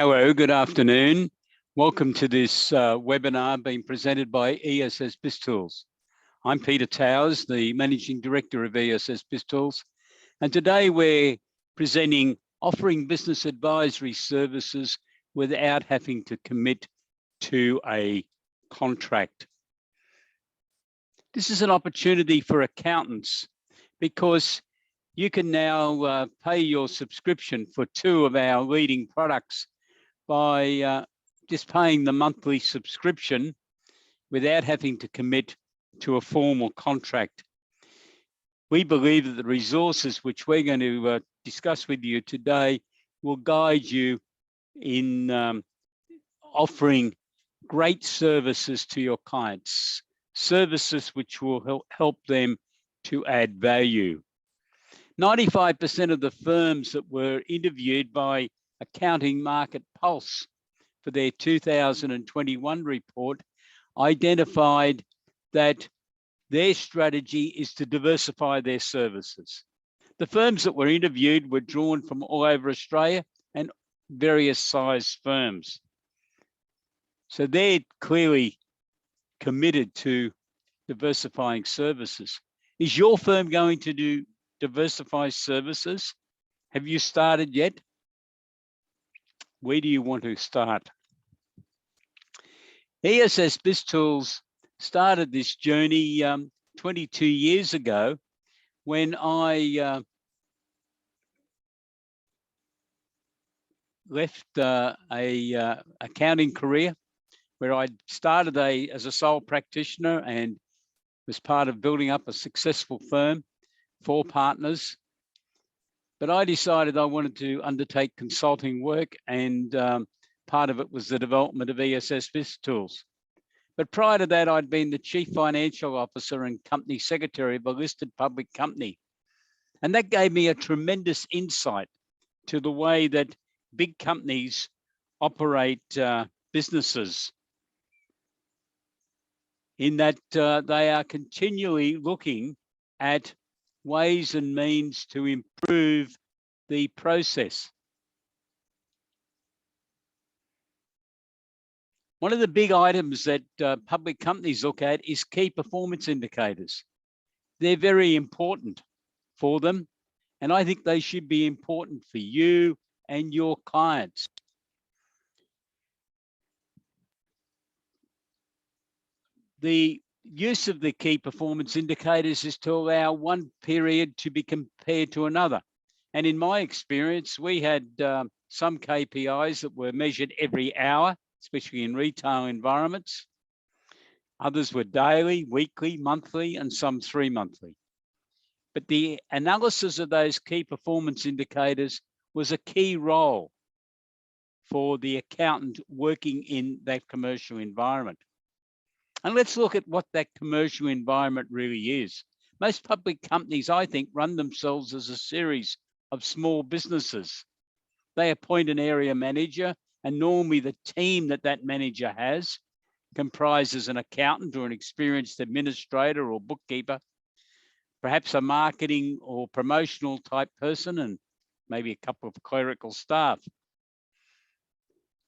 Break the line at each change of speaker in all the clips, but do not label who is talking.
Hello, good afternoon. Welcome to this webinar being presented by ESS BIZTOOLS. I'm Peter Towers, the Managing Director of ESS BIZTOOLS, and today we're presenting offering business advisory services without having to commit to a contract. This is an opportunity for accountants because you can now pay your subscription for two of our leading products by just paying the monthly subscription without having to commit to a formal contract. We believe that the resources which we're going to discuss with you today will guide you in offering great services to your clients, services which will help them to add value. 95% of the firms that were interviewed by Accounting Market Pulse for their 2021 report identified that their strategy is to diversify their services. The firms that were interviewed were drawn from all over Australia and various size firms. So they're clearly committed to diversifying services. Is your firm going to diversify services? Have you started yet? Where do you want to start? ESS BIZTOOLS started this journey 22 years ago when I left a accounting career where I started as a sole practitioner and was part of building up a successful firm, 4 partners. But I decided I wanted to undertake consulting work, and part of it was the development of ESS BIZTOOLS. But prior to that, I'd been the Chief Financial Officer and Company Secretary of a listed public company. And that gave me a tremendous insight to the way that big companies operate businesses, in that they are continually looking at ways and means to improve the process. One of the big items that public companies look at is key performance indicators. They're very important for them, and I think they should be important for you and your clients. The use of the key performance indicators is to allow one period to be compared to another. And in my experience, we had some KPIs that were measured every hour, especially in retail environments. Others were daily, weekly, monthly, and some 3-monthly. But the analysis of those key performance indicators was a key role for the accountant working in that commercial environment. And let's look at what that commercial environment really is. Most public companies, I think, run themselves as a series of small businesses. They appoint an area manager, and normally the team that manager has comprises an accountant or an experienced administrator or bookkeeper, perhaps a marketing or promotional type person, and maybe a couple of clerical staff.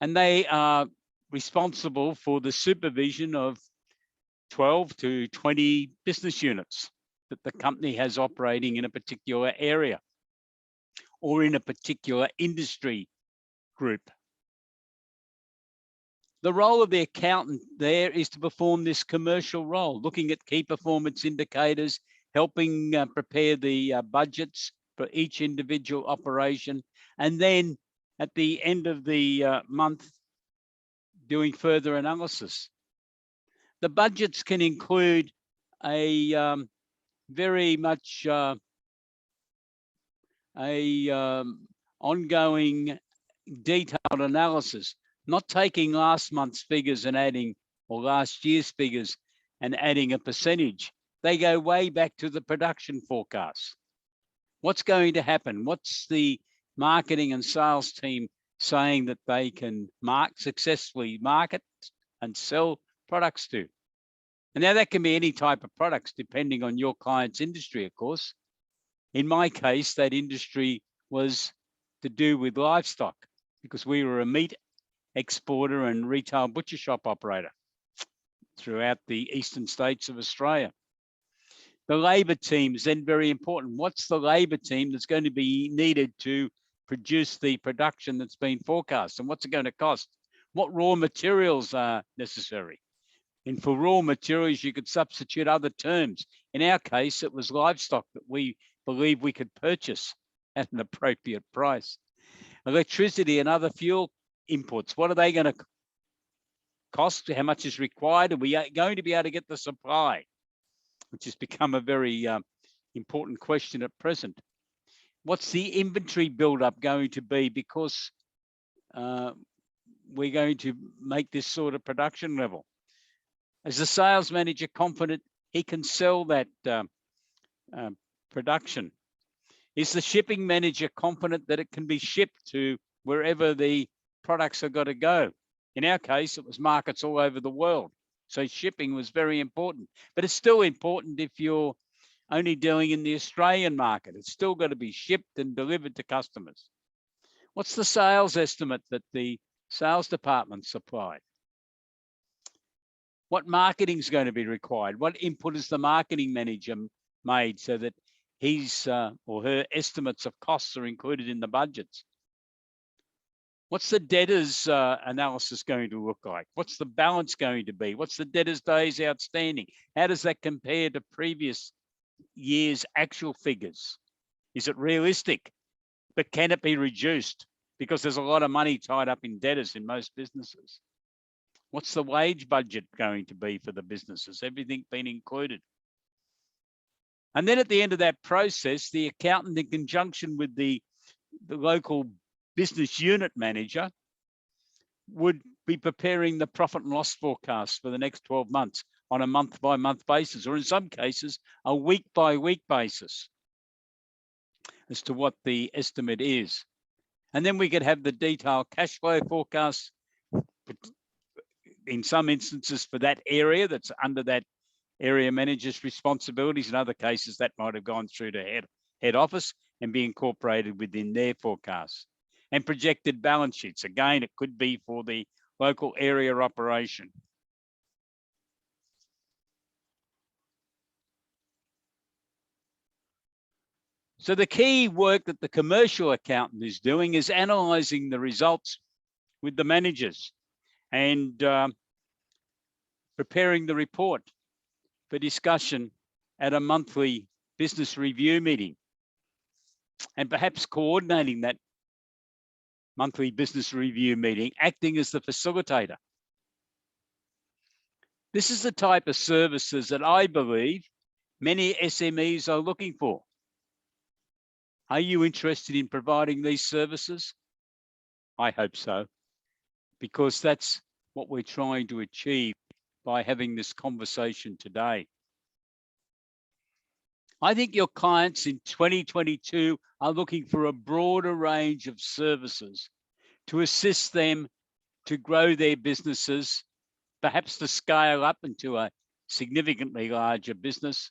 And they are responsible for the supervision of 12 to 20 business units that the company has operating in a particular area or in a particular industry group. The role of the accountant there is to perform this commercial role, looking at key performance indicators, helping prepare the budgets for each individual operation, and then at the end of the month, doing further analysis. The budgets can include a very much ongoing detailed analysis, not taking last month's figures and adding, or last year's figures and adding a percentage. They go way back to the production forecasts. What's going to happen? What's the marketing and sales team saying that they can successfully market and sell products to? And now that can be any type of products depending on your client's industry, of course. In my case, that industry was to do with livestock. because we were a meat exporter and retail butcher shop operator throughout the eastern states of Australia. The labour team is then very important. What's the labour team that's going to be needed to produce the production that's been forecast, and what's it going to cost? What raw materials are necessary? And for raw materials, you could substitute other terms. In our case, it was livestock that we believe we could purchase at an appropriate price. Electricity and other fuel inputs, what are they going to cost? How much is required? Are we going to be able to get the supply? Which has become a very important question at present. What's the inventory buildup going to be? Because we're going to make this sort of production level. Is the sales manager confident he can sell that production? Is the shipping manager confident that it can be shipped to wherever the products have got to go? In our case, it was markets all over the world. So shipping was very important, but it's still important if you're only dealing in the Australian market. It's still got to be shipped and delivered to customers. What's the sales estimate that the sales department supplied? What marketing is going to be required? What input has the marketing manager made so that his or her estimates of costs are included in the budgets? What's the debtors analysis going to look like? What's the balance going to be? What's the debtors days outstanding? How does that compare to previous year's actual figures? Is it realistic? But can it be reduced? Because there's a lot of money tied up in debtors in most businesses. What's the wage budget going to be for the businesses? Everything been included. And then at the end of that process, the accountant, in conjunction with the local business unit manager, would be preparing the profit and loss forecast for the next 12 months on a month-by-month basis, or in some cases, a week-by-week basis as to what the estimate is. And then we could have the detailed cash flow forecast, in some instances for that area that's under that area manager's responsibilities. In other cases, that might have gone through to head office and be incorporated within their forecasts. And projected balance sheets. Again, it could be for the local area operation. So the key work that the commercial accountant is doing is analysing the results with the managers and preparing the report for discussion at a monthly business review meeting, and perhaps coordinating that monthly business review meeting, acting as the facilitator. This is the type of services that I believe many SMEs are looking for. Are you interested in providing these services? I hope so, because that's what we're trying to achieve by having this conversation today. I think your clients in 2022 are looking for a broader range of services to assist them to grow their businesses, perhaps to scale up into a significantly larger business,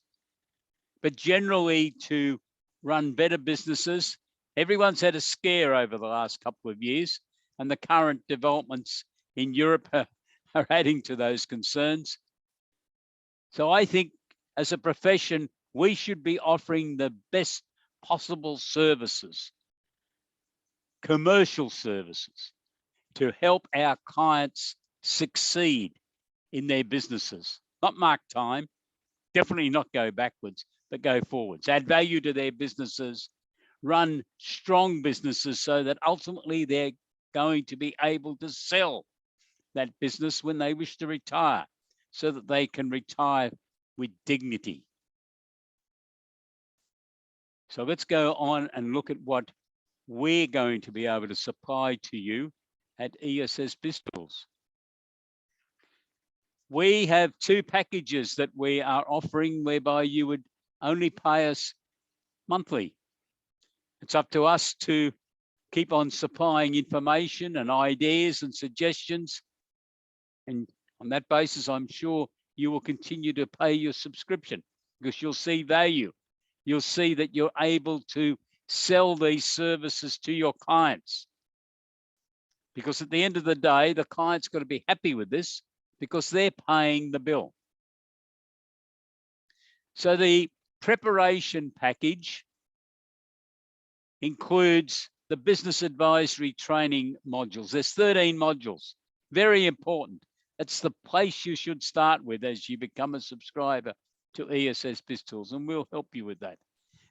but generally to run better businesses. Everyone's had a scare over the last couple of years, and the current developments in Europe are adding to those concerns. So I think as a profession, we should be offering the best possible services, commercial services, to help our clients succeed in their businesses. Not mark time, definitely not go backwards, but go forwards. Add value to their businesses, run strong businesses so that ultimately they're going to be able to sell that business when they wish to retire, so that they can retire with dignity. So let's go on and look at what we're going to be able to supply to you at ESS BIZTOOLS. We have two packages that we are offering whereby you would only pay us monthly. It's up to us to keep on supplying information and ideas and suggestions. And on that basis, I'm sure you will continue to pay your subscription because you'll see value. You'll see that you're able to sell these services to your clients. because at the end of the day, the client's got to be happy with this because they're paying the bill. So the preparation package includes the business advisory training modules. There's 13 modules, very important. It's the place you should start with as you become a subscriber to ESS BizTools, and we'll help you with that.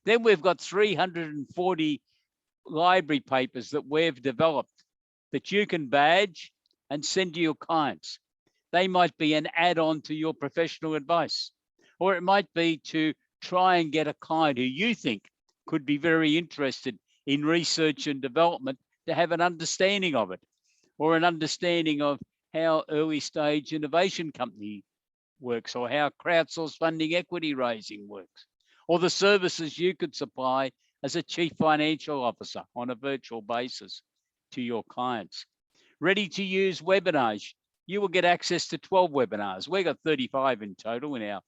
Then we've got 340 library papers that we've developed that you can badge and send to your clients. They might be an add-on to your professional advice, or it might be to try and get a client who you think could be very interested in research and development to have an understanding of it, or an understanding of how early stage innovation company works, or how crowdsourced funding equity raising works, or the services you could supply as a chief financial officer on a virtual basis to your clients. Ready to use webinars. You will get access to 12 webinars. We've got 35 in total in our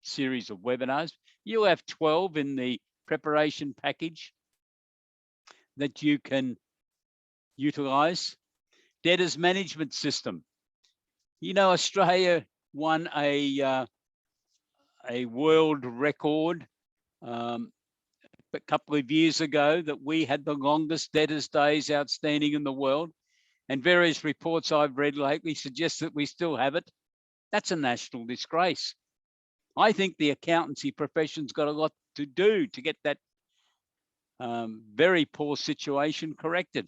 series of webinars. You'll have 12 in the preparation package that you can utilize. Debtors management system. You know, Australia won a world record a couple of years ago that we had the longest debtors days outstanding in the world. And various reports I've read lately suggest that we still have it. That's a national disgrace. I think the accountancy profession's got a lot to do to get that very poor situation corrected.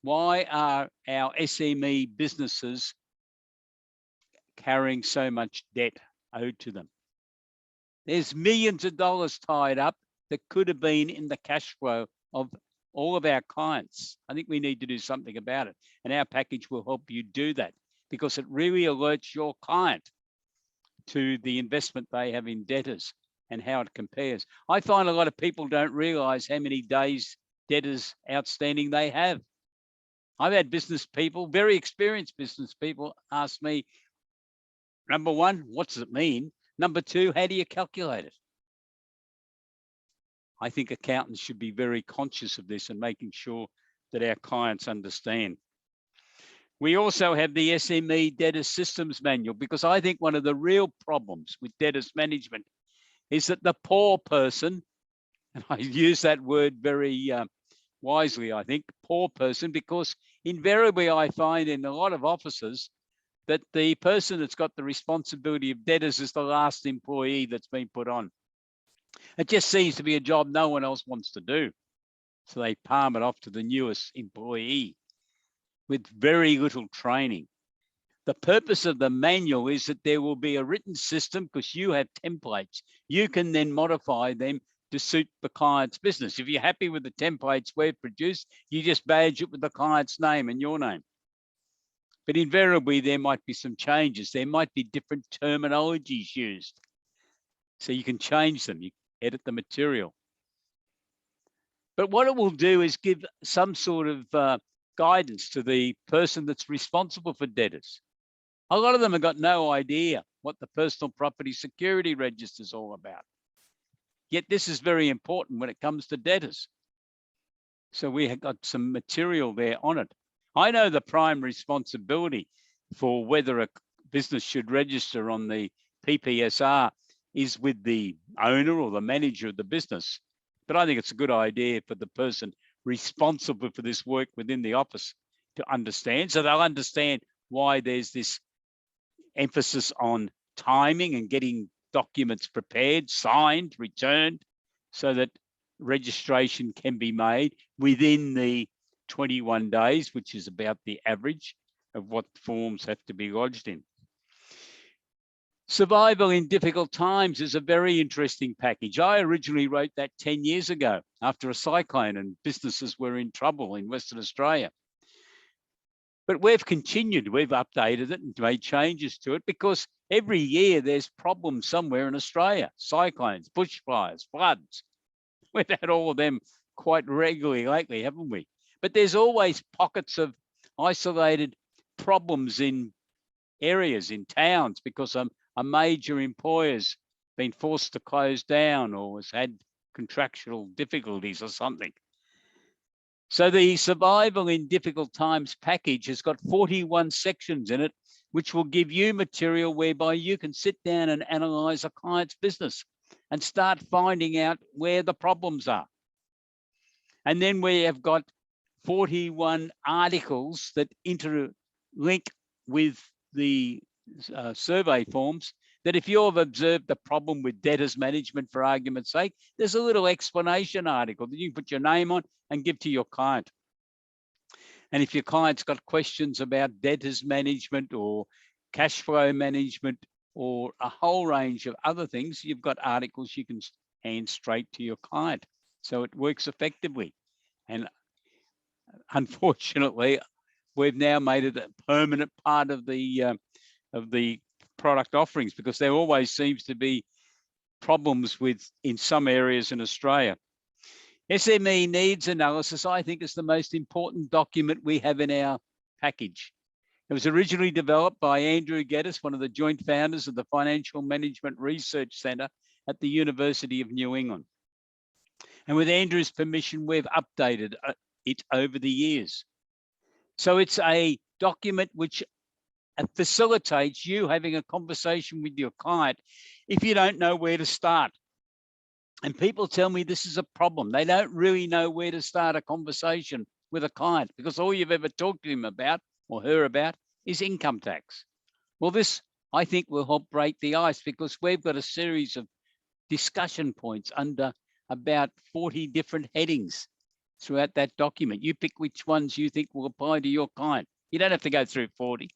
Why are our SME businesses carrying so much debt owed to them? There's millions of dollars tied up that could have been in the cash flow of all of our clients. I think we need to do something about it. And our package will help you do that because it really alerts your client to the investment they have in debtors and how it compares. I find a lot of people don't realize how many days debtors outstanding they have. I've had business people, very experienced business people, ask me, number one, what does it mean? Number two, how do you calculate it? I think accountants should be very conscious of this and making sure that our clients understand. We also have the SME Debtors Systems Manual, because I think one of the real problems with debtors management is that the poor person, and I use that word very wisely, I think, poor person, because invariably I find in a lot of offices that the person that's got the responsibility of debtors is the last employee that's been put on. It just seems to be a job no one else wants to do. So they palm it off to the newest employee with very little training. The purpose of the manual is that there will be a written system because you have templates. You can then modify them to suit the client's business. If you're happy with the templates we've produced, you just badge it with the client's name and your name. But invariably, there might be some changes. There might be different terminologies used. So you can change them, you edit the material. But what it will do is give some sort of guidance to the person that's responsible for debtors. A lot of them have got no idea what the personal property security register is all about. Yet this is very important when it comes to debtors. So we have got some material there on it. I know the prime responsibility for whether a business should register on the PPSR is with the owner or the manager of the business. But I think it's a good idea for the person responsible for this work within the office to understand. So they'll understand why there's this emphasis on timing and getting documents prepared, signed, returned, so that registration can be made within the 21 days, which is about the average of what forms have to be lodged in. Survival in difficult times is a very interesting package. I originally wrote that 10 years ago after a cyclone and businesses were in trouble in Western Australia. But we've continued, we've updated it and made changes to it because every year there's problems somewhere in Australia, cyclones, bushfires, floods. We've had all of them quite regularly lately, haven't we? But there's always pockets of isolated problems in areas, in towns, because a major employer's been forced to close down or has had contractual difficulties or something. So the Survival in Difficult Times package has got 41 sections in it, which will give you material whereby you can sit down and analyze a client's business and start finding out where the problems are. And then we have got 41 articles that interlink with the survey forms, that if you have observed the problem with debtors management, for argument's sake, there's a little explanation article that you can put your name on and give to your client. And if your client's got questions about debtors management or cash flow management or a whole range of other things, you've got articles you can hand straight to your client. So it works effectively. And unfortunately, we've now made it a permanent part of the product offerings, because there always seems to be problems with in some areas in Australia. SME Needs Analysis, I think, is the most important document we have in our package. It was originally developed by Andrew Geddes, one of the joint founders of the Financial Management Research Centre at the University of New England. And with Andrew's permission, we've updated it over the years. So it's a document which facilitates you having a conversation with your client if you don't know where to start. And people tell me this is a problem. They don't really know where to start a conversation with a client, because all you've ever talked to him about or her about is income tax. Well, this, I think, will help break the ice, because we've got a series of discussion points under about 40 different headings throughout that document. You pick which ones you think will apply to your client. You don't have to go through 40.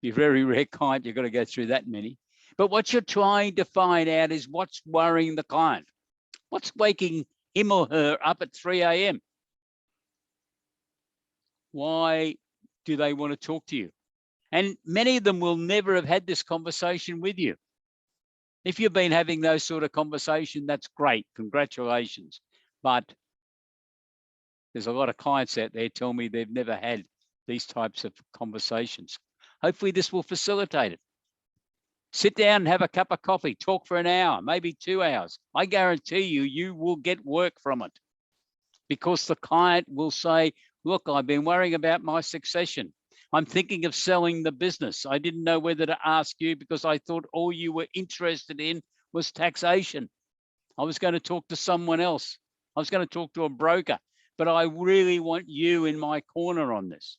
You're a very rare client, you've got to go through that many. But what you're trying to find out is what's worrying the client. What's waking him or her up at 3 a.m? Why do they want to talk to you? And many of them will never have had this conversation with you. If you've been having those sort of conversations, that's great, congratulations. But there's a lot of clients out there tell me they've never had these types of conversations. Hopefully this will facilitate it. Sit down and have a cup of coffee, talk for an hour, maybe 2 hours. I guarantee you, you will get work from it, because the client will say, look, I've been worrying about my succession. I'm thinking of selling the business. I didn't know whether to ask you because I thought all you were interested in was taxation. I was going to talk to someone else. I was going to talk to a broker, but I really want you in my corner on this.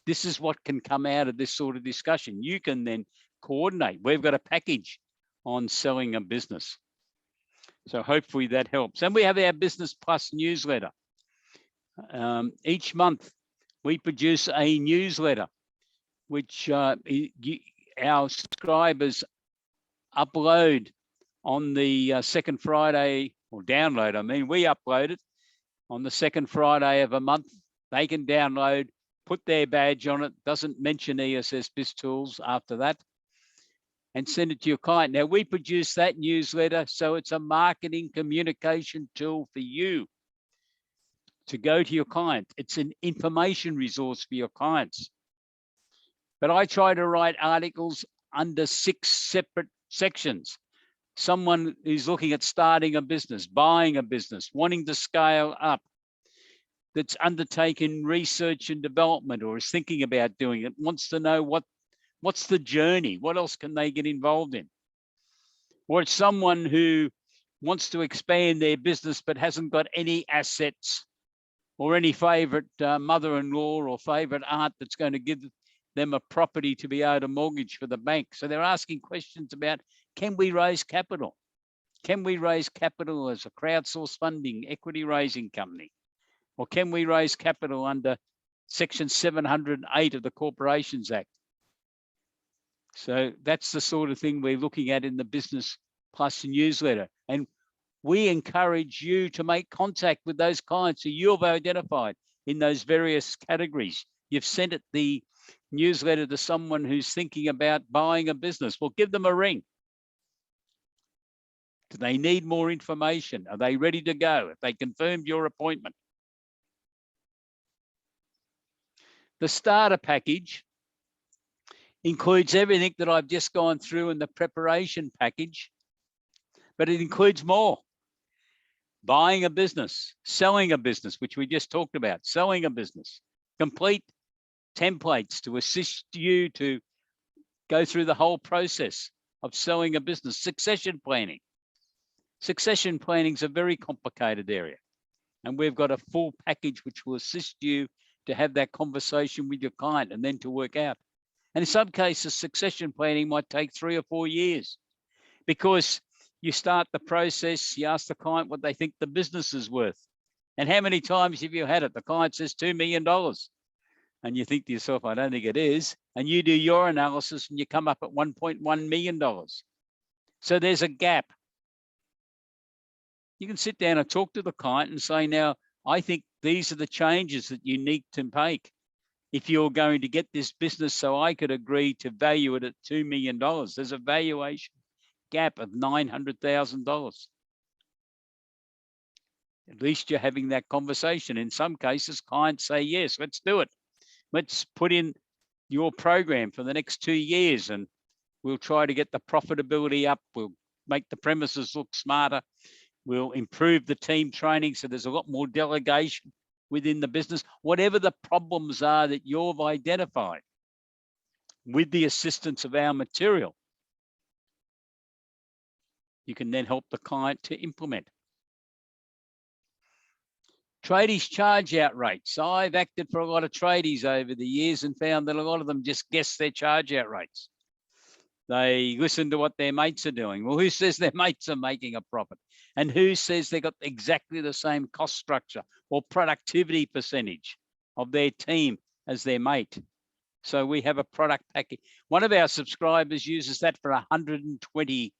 This is what can come out of this sort of discussion. You can then coordinate. We've got a package on selling a business. So hopefully that helps. And we have our Business Plus newsletter. Each month we produce a newsletter, which our subscribers upload on the second Friday, or download, I mean, we upload it on the second Friday of a month. They can download, put their badge on it, doesn't mention ESS BIZTOOLS after that, and send it to your client. Now, we produce that newsletter, so it's a marketing communication tool for you to go to your client. It's an information resource for your clients. But I try to write articles under 6 separate sections. Someone who's looking at starting a business, buying a business, wanting to scale up, that's undertaken research and development or is thinking about doing it, wants to know what's the journey, what else can they get involved in? Or it's someone who wants to expand their business but hasn't got any assets or any favorite mother-in-law or favorite aunt that's going to give them a property to be able to mortgage for the bank. So they're asking questions about, can we raise capital? Can we raise capital as a crowdsourced funding equity raising company? Or can we raise capital under Section 708 of the Corporations Act? So that's the sort of thing we're looking at in the Business Plus newsletter. And we encourage you to make contact with those clients who you've identified in those various categories. You've sent it the newsletter to someone who's thinking about buying a business. Well, give them a ring. Do they need more information? Are they ready to go? Have they confirmed your appointment? The starter package includes everything that I've just gone through in the preparation package, but it includes more. buying a business, selling a business, which we just talked about, selling a business, complete templates to assist you to go through the whole process of selling a business, succession planning. Succession planning is a very complicated area. And we've got a full package which will assist you to have that conversation with your client and then to work out. And in some cases, succession planning might take 3 or 4 years because you start the process, you ask the client what they think the business is worth. And how many times have you had it? The client says $2 million. And you think to yourself, I don't think it is. And you do your analysis and you come up at $1.1 million. So there's a gap. You can sit down and talk to the client and say, now, I think these are the changes that you need to make if you're going to get this business, so I could agree to value it at $2 million. There's a valuation gap of $900,000. At least you're having that conversation. In some cases, clients say, yes, let's do it. Let's put in your program for the next 2 years and we'll try to get the profitability up. We'll make the premises look smarter. We'll improve the team training so there's a lot more delegation within the business. Whatever the problems are that you've identified with the assistance of our material, you can then help the client to implement. Tradies charge out rates. I've acted for a lot of tradies over the years and found that a lot of them just guess their charge out rates. They listen to what their mates are doing. Well, who says their mates are making a profit? And who says they've got exactly the same cost structure or productivity percentage of their team as their mate? So we have a product package. One of our subscribers uses that for 120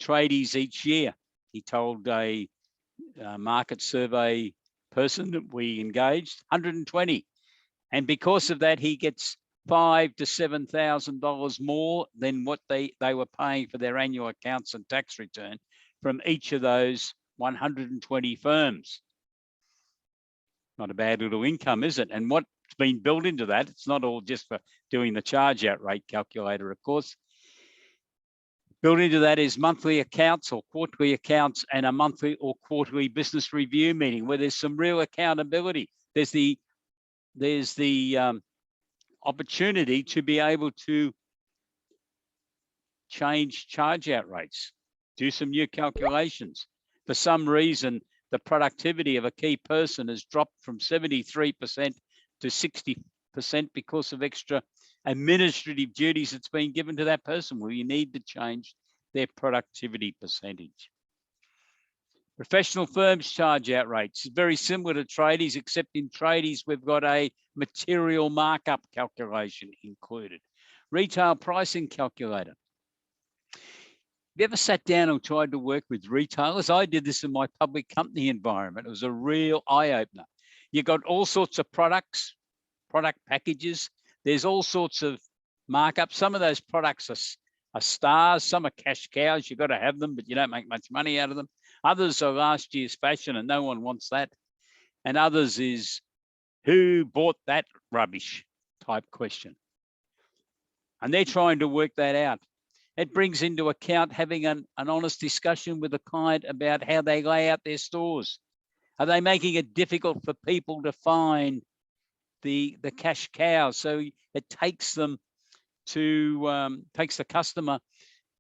tradies each year. He told a market survey person that we engaged, 120. And because of that, he gets $5,000 to $7,000 more than what they were paying for their annual accounts and tax return from each of those 120 firms. Not a bad little income, is it? And what's been built into that, it's not all just for doing the charge out rate calculator, of course. Built into that is monthly accounts or quarterly accounts and a monthly or quarterly business review meeting where there's some real accountability. There's the opportunity to be able to change charge out rates, do some new calculations. For some reason, the productivity of a key person has dropped from 73% to 60% because of extra administrative duties that's been given to that person. Well, you need to change their productivity percentage. Professional firms charge out rates. It's very similar to tradies, except in tradies, we've got a material markup calculation included. Retail pricing calculator. Have you ever sat down and tried to work with retailers? I did this in my public company environment. It was a real eye-opener. You've got all sorts of products, product packages. There's all sorts of markups. Some of those products are stars. Some are cash cows. You've got to have them, but you don't make much money out of them. Others are last year's fashion and no one wants that. And others is who bought that rubbish type question. And they're trying to work that out. It brings into account having an honest discussion with the client about how they lay out their stores. Are they making it difficult for people to find the cash cows? So it takes them to, takes the customer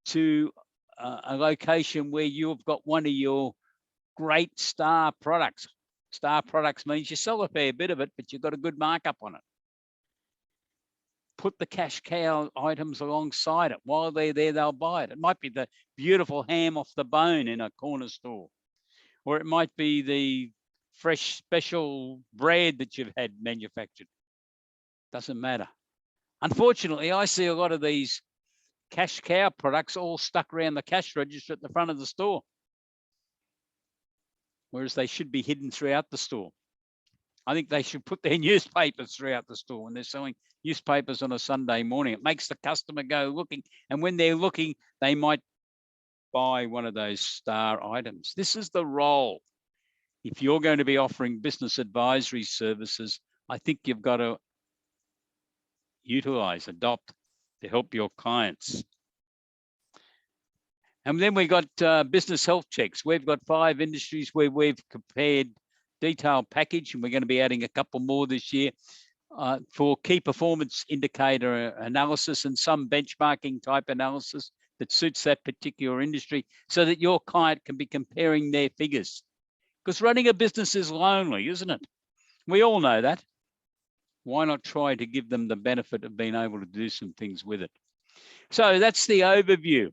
to a location where you've got one of your great star products. Star products means you sell a fair bit of it, but you've got a good markup on it. Put the cash cow items alongside it. While they're there, they'll buy it. It might be the beautiful ham off the bone in a corner store, or it might be the fresh special bread that you've had manufactured. Doesn't matter. Unfortunately, I see a lot of these cash cow products all stuck around the cash register at the front of the store, whereas they should be hidden throughout the store. I think they should put their newspapers throughout the store when they're selling newspapers on a Sunday morning. It makes the customer go looking, and when they're looking, they might buy one of those star items. This is the role. If you're going to be offering business advisory services, I think you've got to utilize, adopt to help your clients. And then we got business health checks. We've got 5 industries where we've compared detailed package, and we're going to be adding a couple more this year for key performance indicator analysis and some benchmarking type analysis that suits that particular industry, so that your client can be comparing their figures. Because running a business is lonely, isn't it? We all know that. Why not try to give them the benefit of being able to do some things with it? So that's the overview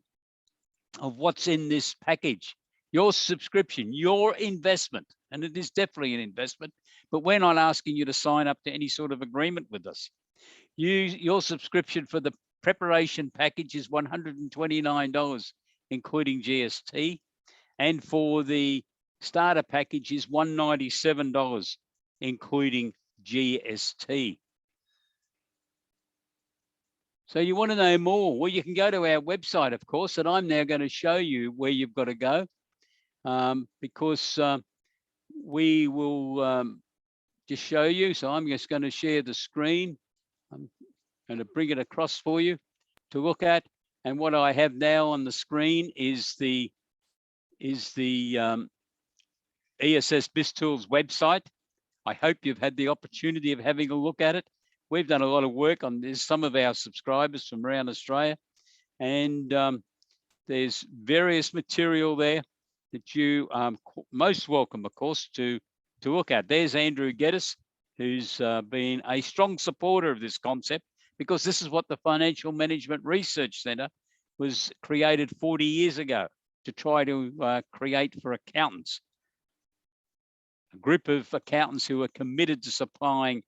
of what's in this package. Your subscription, your investment, and it is definitely an investment, but we're not asking you to sign up to any sort of agreement with us. Your subscription for the preparation package is $129, including GST, and for the starter package is $197, including GST. So you want to know more? Well, you can go to our website, of course, and I'm now going to show you where you've got to go, because we will just show you. So I'm just going to share the screen. I'm going to bring it across for you to look at. And what I have now on the screen is the ESS BIZTOOLS website. I hope you've had the opportunity of having a look at it. We've done a lot of work on this, some of our subscribers from around Australia, and there's various material there that you are most welcome, of course, to look at. There's Andrew Geddes, who's been a strong supporter of this concept, because this is what the Financial Management Research Centre was created 40 years ago to try to create for accountants. A group of accountants who are committed to supplying,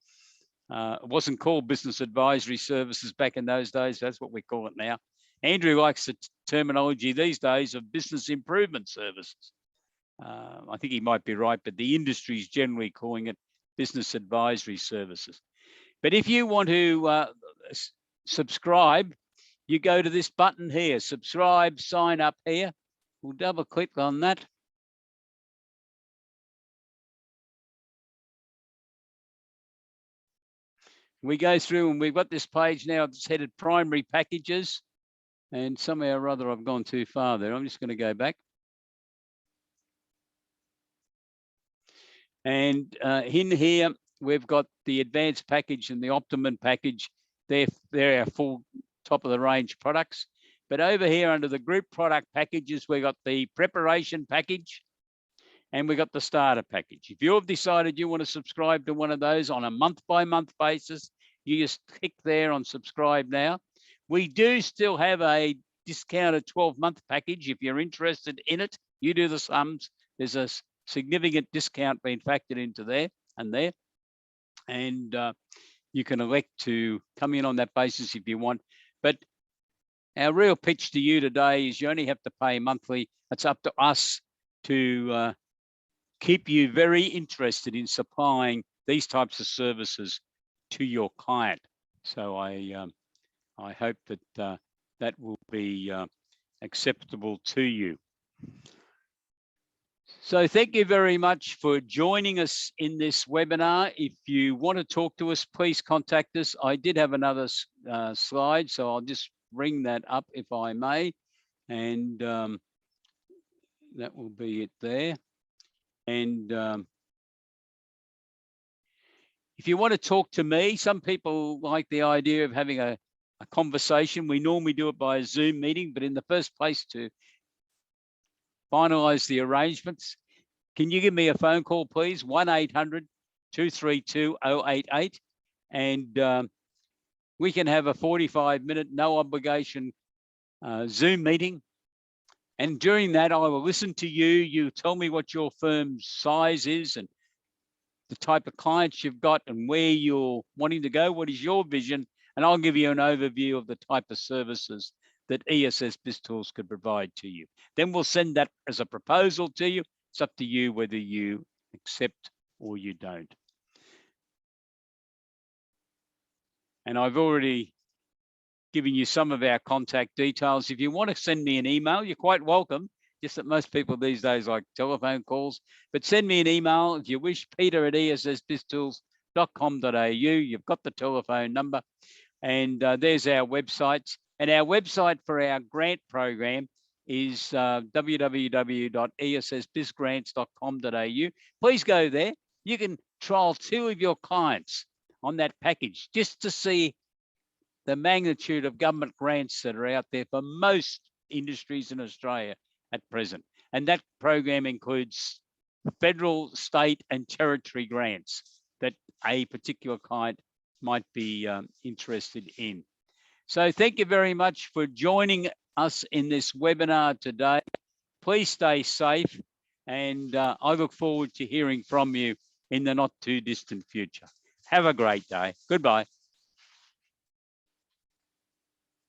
it wasn't called business advisory services back in those days, that's what we call it now. Andrew likes the terminology these days of business improvement services. I think he might be right, but the industry is generally calling it business advisory services. But if you want to subscribe, you go to this button here, subscribe, sign up here. We'll double click on that. We go through and we've got this page now, it's headed primary packages, and somehow or other I've gone too far there. I'm just going to go back. And in here, we've got the advanced package and the optimum package. They're our full top of the range products. But over here under the group product packages, we've got the preparation package and we've got the starter package. If you've decided you want to subscribe to one of those on a month-by-month basis, you just click there on subscribe now. We do still have a discounted 12-month package. If you're interested in it, you do the sums. There's a significant discount being factored into there and there. And you can elect to come in on that basis if you want. But our real pitch to you today is you only have to pay monthly. It's up to us to keep you very interested in supplying these types of services to your client. So I hope that that will be acceptable to you. So thank you very much for joining us in this webinar. If you want to talk to us, please contact us. I did have another slide, so I'll just bring that up if I may. And that will be it there. And if you want to talk to me, some people like the idea of having a conversation. We normally do it by a Zoom meeting, but in the first place, to finalize the arrangements, can you give me a phone call, please? 1-800-232-088. And we can have a 45-minute, no obligation Zoom meeting. And during that, I will listen to you. You tell me what your firm's size is and the type of clients you've got and where you're wanting to go. What is your vision? And I'll give you an overview of the type of services that ESS BIZTOOLS could provide to you. Then we'll send that as a proposal to you. It's up to you whether you accept or you don't. And I've already given you some of our contact details. If you want to send me an email, you're quite welcome. Just that most people these days like telephone calls, but send me an email if you wish, peter@essbiztools.com.au. You've got the telephone number, and there's our websites. And our website for our grant program is www.essbizgrants.com.au. Please go there. You can trial 2 of your clients on that package just to see the magnitude of government grants that are out there for most industries in Australia at present. And that program includes federal, state, and territory grants that a particular client might be interested in. So thank you very much for joining us in this webinar today. Please stay safe, and I look forward to hearing from you in the not too distant future. Have a great day. Goodbye.